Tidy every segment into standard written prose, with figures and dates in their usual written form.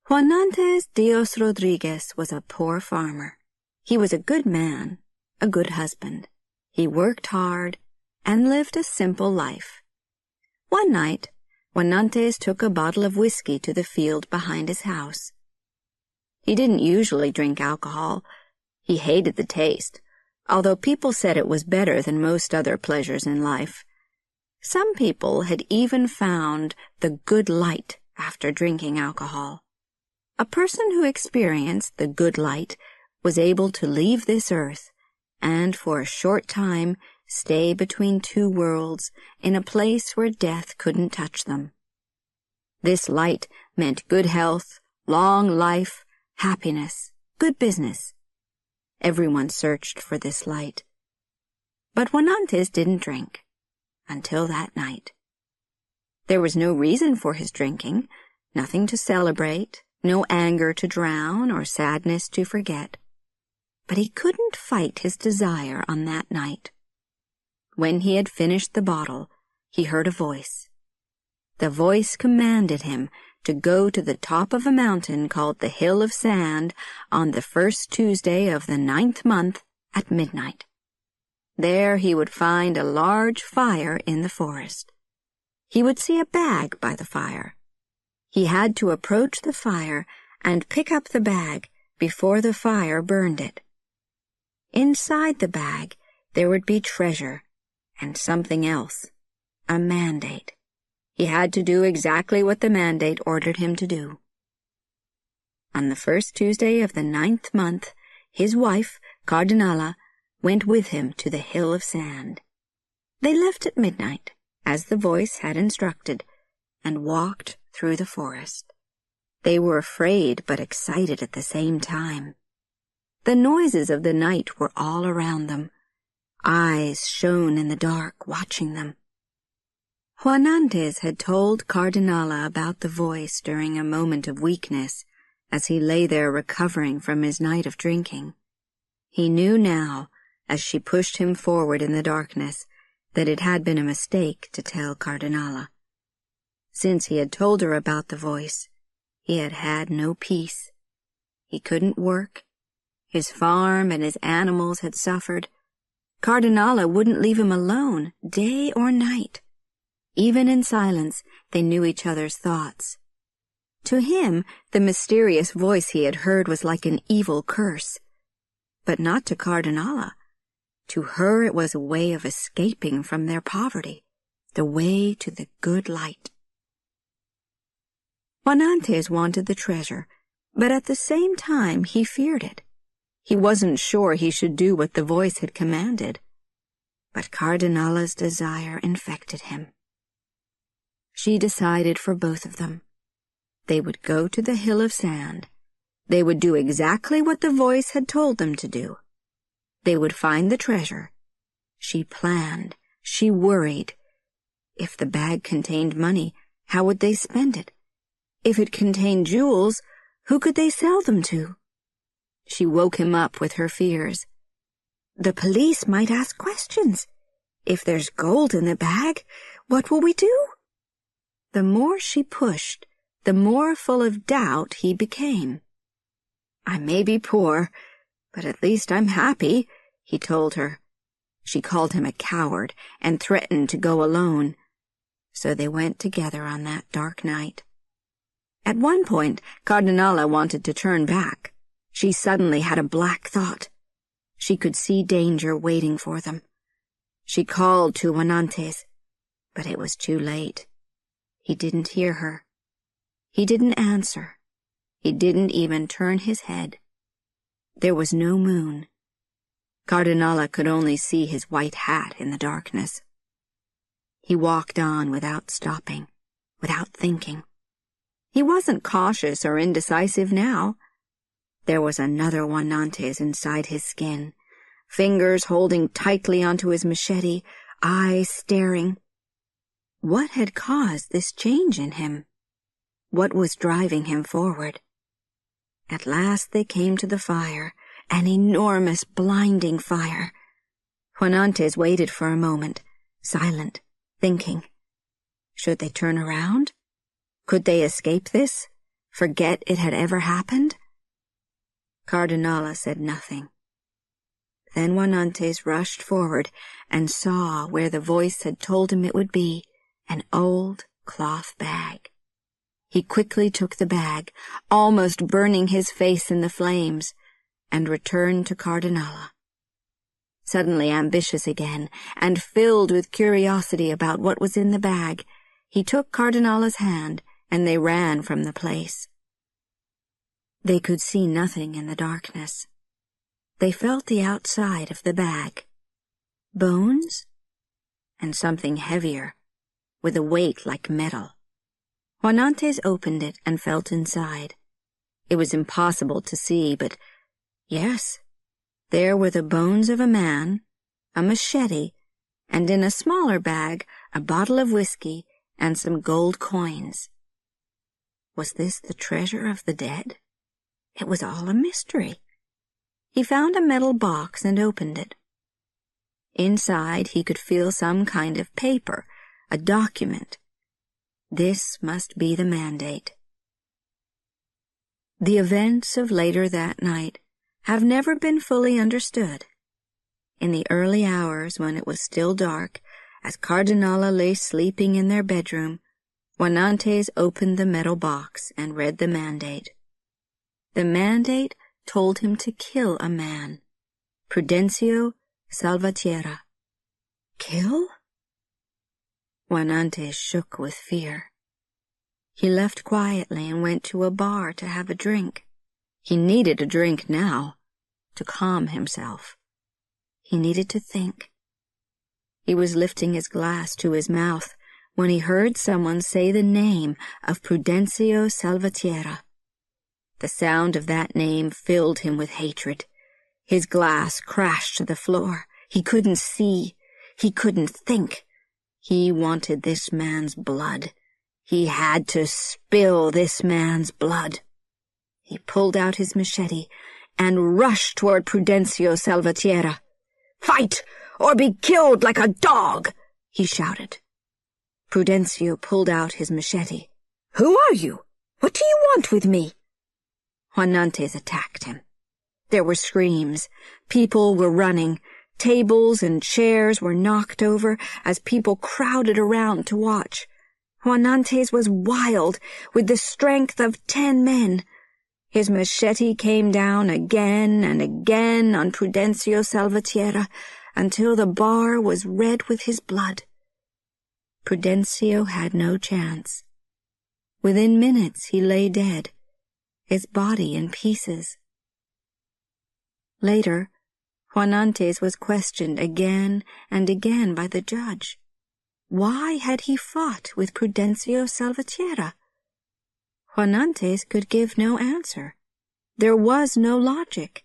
Juanantes Dios Rodriguez was a poor farmer. He was a good man, a good husband. He worked hard and lived a simple life. One night, Juanantes took a bottle of whiskey to the field behind his house. He didn't usually drink alcohol. He hated the taste, although people said it was better than most other pleasures in life. Some people had even found the good light after drinking alcohol. A person who experienced the good light was able to leave this earth and for a short time stay between two worlds in a place where death couldn't touch them. This light meant good health, long life, happiness, good business. Everyone searched for this light. But Juanantes didn't drink until that night. There was no reason for his drinking, nothing to celebrate, no anger to drown or sadness to forget. But he couldn't fight his desire on that night. When he had finished the bottle, he heard a voice. The voice commanded him to go to the top of a mountain called the Hill of Sand on the first Tuesday of the 9th month at midnight. There he would find a large fire in the forest. He would see a bag by the fire. He had to approach the fire and pick up the bag before the fire burned it. Inside the bag there would be treasure and something else, a mandate. He had to do exactly what the mandate ordered him to do. On the first Tuesday of the 9th month, his wife, Cardinala, went with him to the Hill of Sand. They left at midnight, as the voice had instructed, and walked through the forest. They were afraid but excited at the same time. The noises of the night were all around them. Eyes shone in the dark, watching them. Juanantes had told Cardinala about the voice during a moment of weakness as he lay there recovering from his night of drinking. He knew now, as she pushed him forward in the darkness, that it had been a mistake to tell Cardinala. Since he had told her about the voice, he had had no peace. He couldn't work. His farm and his animals had suffered. Cardinala wouldn't leave him alone, day or night. Even in silence, they knew each other's thoughts. To him, the mysterious voice he had heard was like an evil curse. But not to Cardinala. To her it was a way of escaping from their poverty, the way to the good light. Juanantes wanted the treasure, but at the same time he feared it. He wasn't sure he should do what the voice had commanded. But Cardinala's desire infected him. She decided for both of them. They would go to the Hill of Sand. They would do exactly what the voice had told them to do. They would find the treasure. She planned. She worried. If the bag contained money, how would they spend it? If it contained jewels, who could they sell them to? She woke him up with her fears. The police might ask questions. If there's gold in the bag, what will we do? The more she pushed, the more full of doubt he became. I may be poor, but at least I'm happy, he told her. She called him a coward and threatened to go alone. So they went together on that dark night. At one point, Cardinala wanted to turn back. She suddenly had a black thought. She could see danger waiting for them. She called to Juanantes, but it was too late. He didn't hear her. He didn't answer. He didn't even turn his head. There was no moon. Cardinala could only see his white hat in the darkness. He walked on without stopping, without thinking. He wasn't cautious or indecisive now. There was another Juanantes inside his skin, fingers holding tightly onto his machete, eyes staring. What had caused this change in him? What was driving him forward? At last they came to the fire, an enormous, blinding fire. Juanantes waited for a moment, silent, thinking. Should they turn around? Could they escape this? Forget it had ever happened? Cardinala said nothing. Then Juan Antes rushed forward and saw where the voice had told him it would be, an old cloth bag. He quickly took the bag, almost burning his face in the flames, and returned to Cardinala. Suddenly ambitious again, and filled with curiosity about what was in the bag, he took Cardinala's hand, and they ran from the place. They could see nothing in the darkness. They felt the outside of the bag. Bones? And something heavier, with a weight like metal. Juan Antes opened it and felt inside. It was impossible to see, but yes, there were the bones of a man, a machete, and in a smaller bag, a bottle of whiskey and some gold coins. Was this the treasure of the dead? It was all a mystery. He found a metal box and opened it. Inside he could feel some kind of paper, a document. This must be the mandate. The events of later that night have never been fully understood. In the early hours when it was still dark, as Cardinala lay sleeping in their bedroom, Juan Antes opened the metal box and read the mandate. The mandate told him to kill a man, Prudencio Salvatierra. Kill? Juan Antes shook with fear. He left quietly and went to a bar to have a drink. He needed a drink now, to calm himself. He needed to think. He was lifting his glass to his mouth when he heard someone say the name of Prudencio Salvatierra. The sound of that name filled him with hatred. His glass crashed to the floor. He couldn't see. He couldn't think. He wanted this man's blood. He had to spill this man's blood. He pulled out his machete and rushed toward Prudencio Salvatierra. "Fight, or be killed like a dog!" he shouted. Prudencio pulled out his machete. "Who are you? What do you want with me?" Juan Antes attacked him. There were screams. People were running. Tables and chairs were knocked over as people crowded around to watch. Juan Antes was wild, with the strength of 10 men. His machete came down again and again on Prudencio Salvatierra until the bar was red with his blood. Prudencio had no chance. Within minutes he lay dead, his body in pieces. Later, Juan Antes was questioned again and again by the judge. Why had he fought with Prudencio Salvatierra? Juan Antes could give no answer. There was no logic.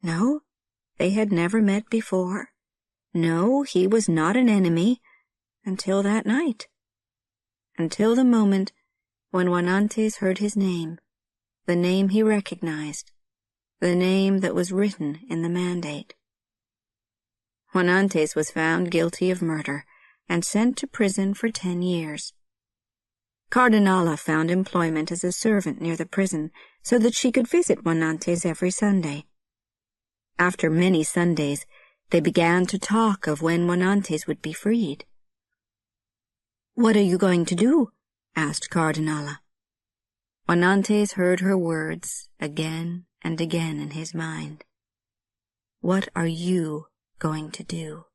No, they had never met before. No, he was not an enemy, until that night. Until the moment when Juan Antes heard his name, the name he recognized, the name that was written in the mandate. Juan Antes was found guilty of murder and sent to prison for 10 years. Cardinala found employment as a servant near the prison so that she could visit Juan Antes every Sunday. After many Sundays, they began to talk of when Juan Antes would be freed. "What are you going to do?" asked Cardinala. Juan Antes heard her words again and again in his mind. What are you going to do?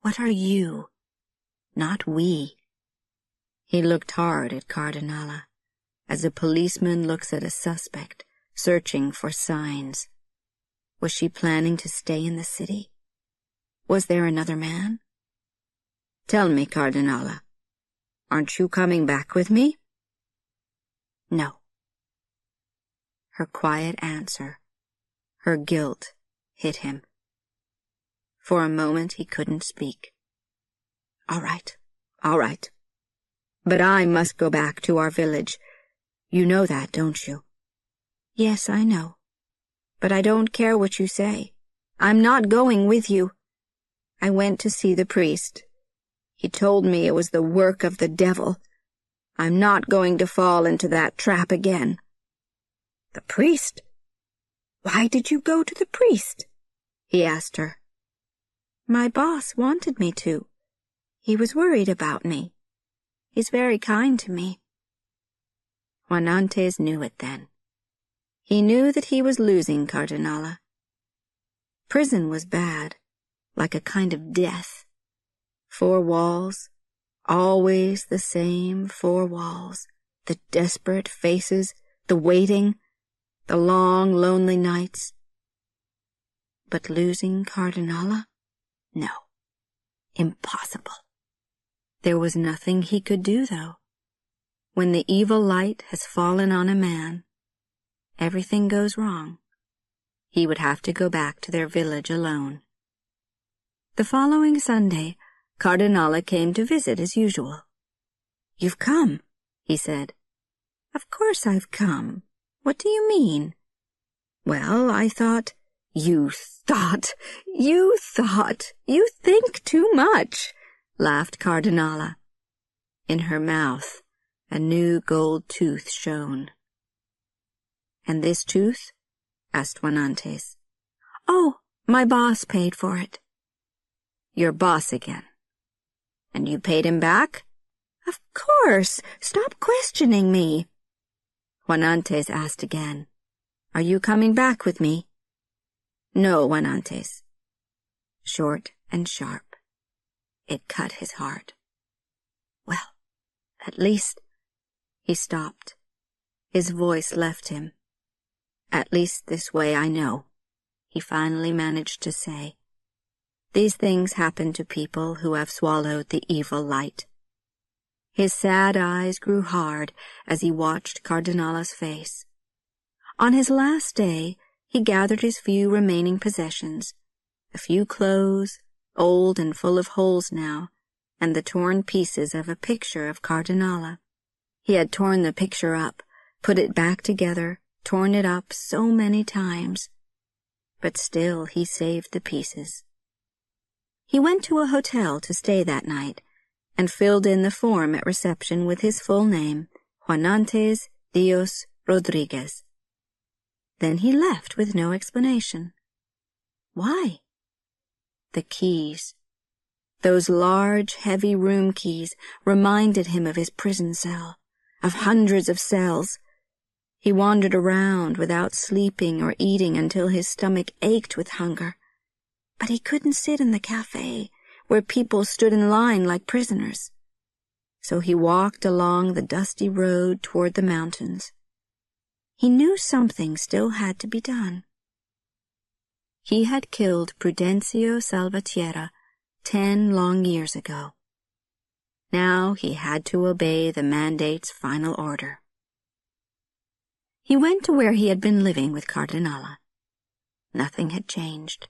What are you? Not we. He looked hard at Cardinala, as a policeman looks at a suspect, searching for signs. Was she planning to stay in the city? Was there another man? "Tell me, Cardinala, aren't you coming back with me?" "No." Her quiet answer, her guilt, hit him. For a moment he couldn't speak. All right. But I must go back to our village. You know that, don't you?" "Yes, I know. But I don't care what you say. I'm not going with you. I went to see the priest. He told me it was the work of the devil. I'm not going to fall into that trap again." "The priest? Why did you go to the priest?" he asked her. "My boss wanted me to. He was worried about me. He's very kind to me." Juan Antes knew it then. He knew that he was losing Cardinala. Prison was bad, like a kind of death. 4 walls, always the same 4 walls, the desperate faces, the waiting, the long, lonely nights. But losing Cardinala? No. Impossible. There was nothing he could do, though. When the evil light has fallen on a man, everything goes wrong. He would have to go back to their village alone. The following Sunday, Cardinala came to visit as usual. "You've come," he said. "Of course I've come. What do you mean?" "Well, I thought—" You thought! You think too much," laughed Cardinala. In her mouth, a new gold tooth shone. "And this tooth?" asked Juan Antes. "Oh, my boss paid for it." "Your boss again? And you paid him back?" "Of course. Stop questioning me." Juan Antes asked again, "Are you coming back with me?" "No, Juan Antes." Short and sharp. It cut his heart. "Well, at least—" He stopped. His voice left him. "At least this way I know," he finally managed to say. "These things happen to people who have swallowed the evil light." His sad eyes grew hard as he watched Cardinala's face. On his last day, he gathered his few remaining possessions, a few clothes, old and full of holes now, and the torn pieces of a picture of Cardinala. He had torn the picture up, put it back together, torn it up so many times. But still he saved the pieces. He went to a hotel to stay that night, and filled in the form at reception with his full name, Juan Antes Dios Rodriguez. Then he left with no explanation. Why? The keys. Those large, heavy room keys reminded him of his prison cell, of hundreds of cells. He wandered around without sleeping or eating until his stomach ached with hunger. But he couldn't sit in the cafe, where people stood in line like prisoners. So he walked along the dusty road toward the mountains. He knew something still had to be done. He had killed Prudencio Salvatierra 10 long years ago. Now he had to obey the mandate's final order. He went to where he had been living with Cardinala. Nothing had changed.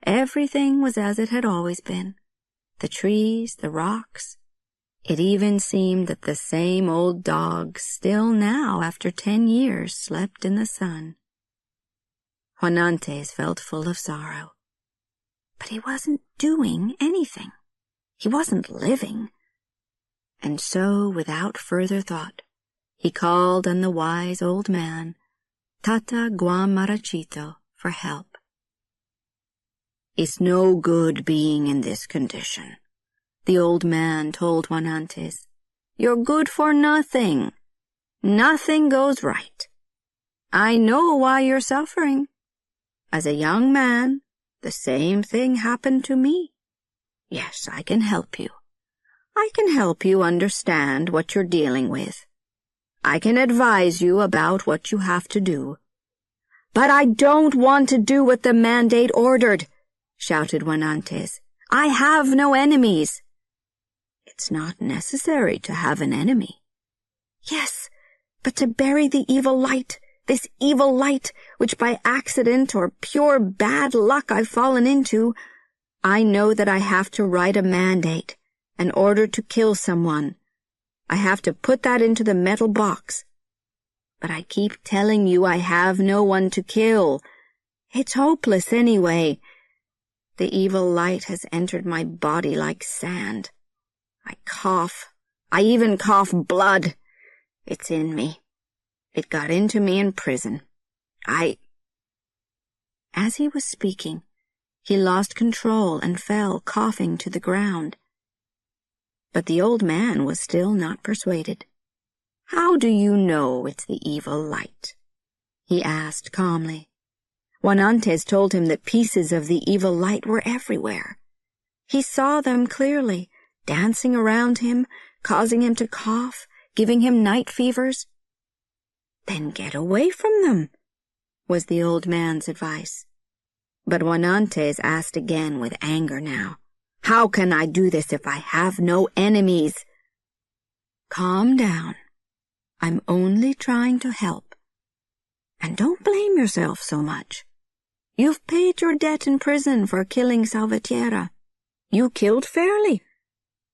Everything was as it had always been. The trees, the rocks. It even seemed that the same old dogs still now, after 10 years, slept in the sun. Juan Antes felt full of sorrow. But he wasn't doing anything. He wasn't living. And so, without further thought, he called on the wise old man, Tata Guamarachito, for help. "It's no good being in this condition," the old man told Juan Antes. "You're good for nothing. Nothing goes right. I know why you're suffering. As a young man, the same thing happened to me. Yes, I can help you. I can help you understand what you're dealing with. I can advise you about what you have to do." "But I don't want to do what the mandate ordered," shouted Juan Antes. "I have no enemies." "It's not necessary to have an enemy." "Yes, but to bury the evil light, this evil light, which by accident or pure bad luck I've fallen into, I know that I have to write a mandate, an order to kill someone. I have to put that into the metal box. But I keep telling you I have no one to kill. It's hopeless anyway. The evil light has entered my body like sand. I cough. I even cough blood. It's in me. It got into me in prison. As he was speaking, he lost control and fell coughing to the ground. But the old man was still not persuaded. "How do you know it's the evil light?" he asked calmly. Juan Antes told him that pieces of the evil light were everywhere. He saw them clearly, dancing around him, causing him to cough, giving him night fevers. "Then get away from them," was the old man's advice. But Juan Antes asked again with anger now. "How can I do this if I have no enemies?" "Calm down. I'm only trying to help. And don't blame yourself so much. You've paid your debt in prison for killing Salvatierra. You killed fairly.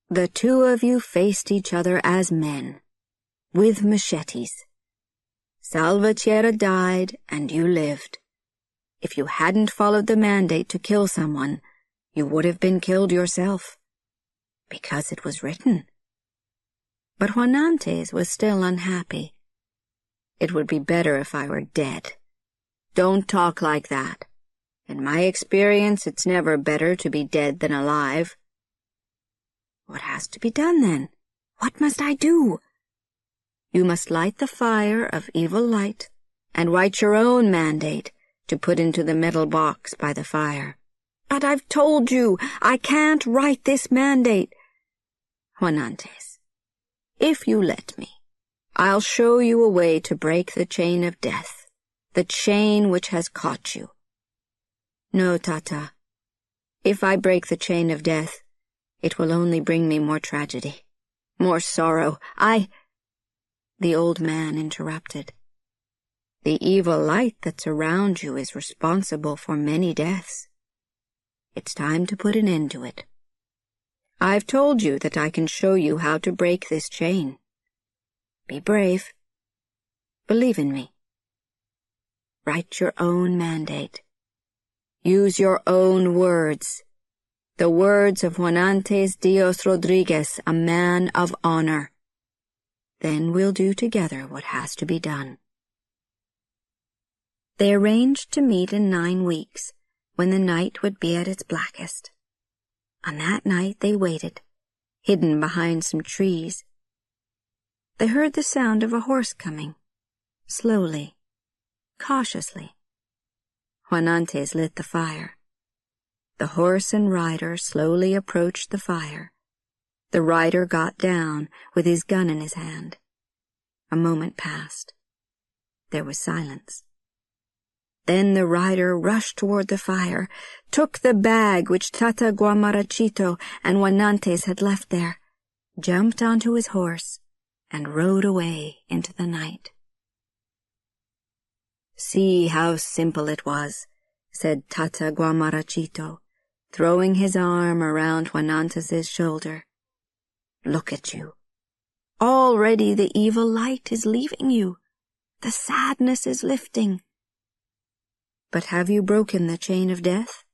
The two of you faced each other as men, with machetes. Salvatierra died and you lived. If you hadn't followed the mandate to kill someone, you would have been killed yourself, because it was written." But Juan Antes was still unhappy. "It would be better if I were dead." "Don't talk like that. In my experience, it's never better to be dead than alive." "What has to be done then? What must I do?" "You must light the fire of evil light and write your own mandate to put into the metal box by the fire." "But I've told you, I can't write this mandate." "Juan Antes, if you let me, I'll show you a way to break the chain of death, the chain which has caught you." "No, Tata. If I break the chain of death, it will only bring me more tragedy, more sorrow. The old man interrupted. "The evil light that's around you is responsible for many deaths. It's time to put an end to it. I've told you that I can show you how to break this chain. Be brave. Believe in me. Write your own mandate. Use your own words. The words of Juan Antes Dios Rodriguez, a man of honor. Then we'll do together what has to be done." They arranged to meet in 9 weeks, when the night would be at its blackest. On that night they waited, hidden behind some trees. They heard the sound of a horse coming, slowly, cautiously. Juan Antes lit the fire. The horse and rider slowly approached the fire. The rider got down with his gun in his hand. A moment passed. There was silence. Then the rider rushed toward the fire, took the bag which Tata Guamarachito and Juan Antes had left there, jumped onto his horse, and rode away into the night. "See how simple it was," said Tata Guamarachito, throwing his arm around Juan Antes's shoulder. "Look at you. Already the evil light is leaving you. The sadness is lifting. But have you broken the chain of death?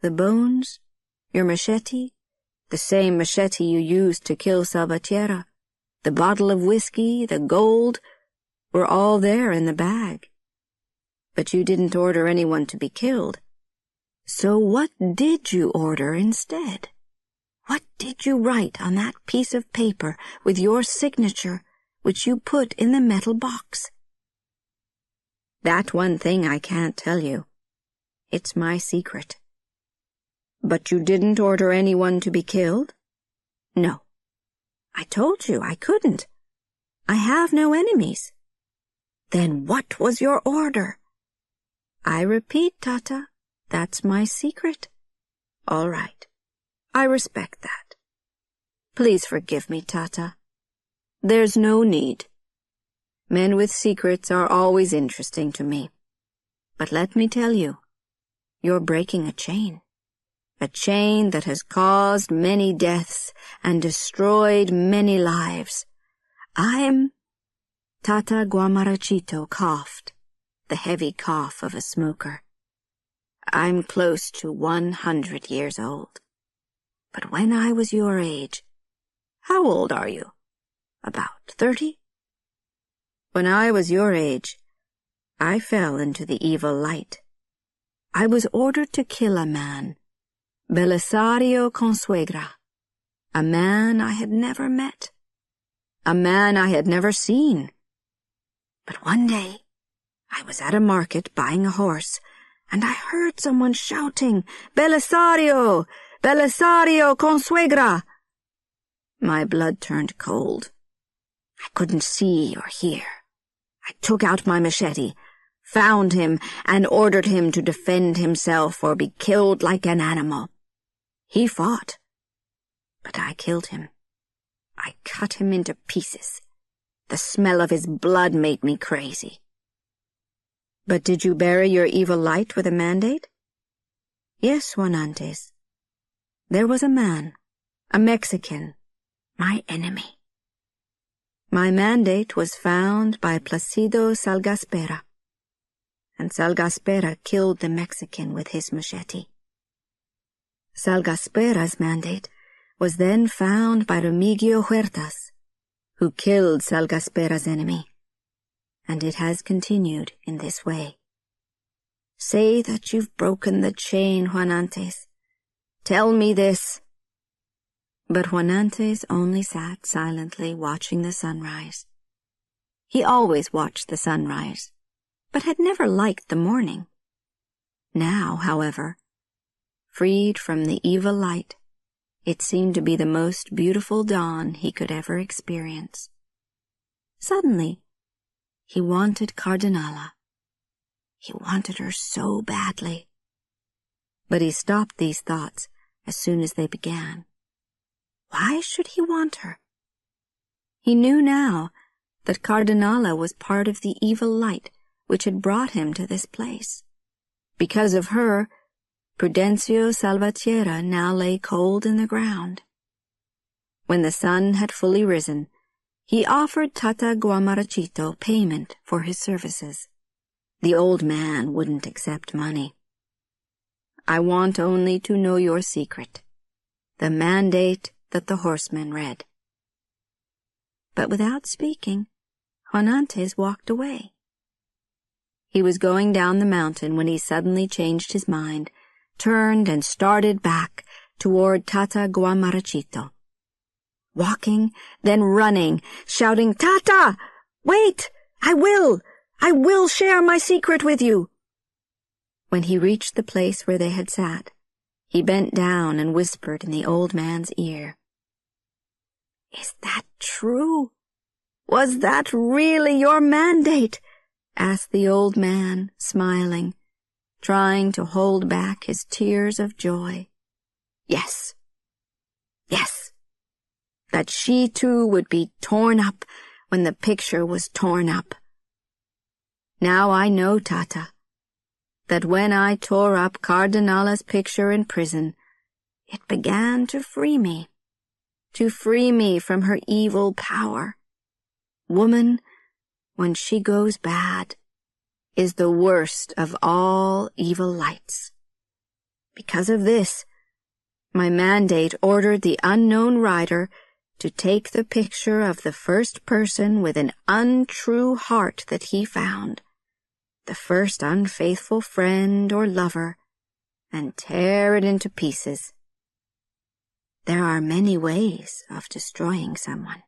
The bones, your machete, the same machete you used to kill Salvatierra, the bottle of whiskey, the gold, were all there in the bag. But you didn't order anyone to be killed. So what did you order instead? What did you write on that piece of paper with your signature, which you put in the metal box?" "That one thing I can't tell you. It's my secret." "But you didn't order anyone to be killed?" "No. I told you I couldn't. I have no enemies." "Then what was your order?" "I repeat, Tata, that's my secret." "All right. I respect that. Please forgive me, Tata. There's no need. Men with secrets are always interesting to me. But let me tell you, you're breaking a chain that has caused many deaths and destroyed many lives. Tata Guamarachito coughed, the heavy cough of a smoker. "I'm close to 100 years old. But when I was your age, how old are you? About 30? When I was your age, I fell into the evil light. I was ordered to kill a man, Belisario Consuegra, a man I had never met, a man I had never seen. But one day, I was at a market buying a horse, and I heard someone shouting, "Belisario! Belisario Consuegra!" My blood turned cold. I couldn't see or hear. I took out my machete, found him, and ordered him to defend himself or be killed like an animal. He fought, but I killed him. I cut him into pieces. The smell of his blood made me crazy. But did you bury your evil light with a mandate? Yes, Juanantes. There was a man, a Mexican, my enemy. My mandate was found by Placido Salgaspera, and Salgaspera killed the Mexican with his machete. Salgaspera's mandate was then found by Remigio Huertas, who killed Salgaspera's enemy, and it has continued in this way. Say that you've broken the chain, Juanantes. Tell me this. But Juanantes only sat silently watching the sunrise. He always watched the sunrise, but had never liked the morning. Now, however, freed from the evil light, it seemed to be the most beautiful dawn he could ever experience. Suddenly, he wanted Cardinala. He wanted her so badly. But he stopped these thoughts as soon as they began. Why should he want her? He knew now that Cardinala was part of the evil light which had brought him to this place. Because of her, Prudencio Salvatierra now lay cold in the ground. When the sun had fully risen, he offered Tata Guamarachito payment for his services. The old man wouldn't accept money. I want only to know your secret, the mandate that the horseman read. But without speaking, Juanantes walked away. He was going down the mountain when he suddenly changed his mind, turned and started back toward Tata Guamarachito. Walking, then running, shouting, "Tata! Wait! I will share my secret with you!" When he reached the place where they had sat, he bent down and whispered in the old man's ear. "Is that true? Was that really your mandate?" asked the old man, smiling, trying to hold back his tears of joy. Yes. Yes. That she too would be torn up when the picture was torn up. Now I know, Tata, that when I tore up Cardinala's picture in prison, it began to free me from her evil power. Woman, when she goes bad, is the worst of all evil lights. Because of this, my mandate ordered the unknown writer to take the picture of the first person with an untrue heart that he found, the first unfaithful friend or lover, and tear it into pieces. There are many ways of destroying someone.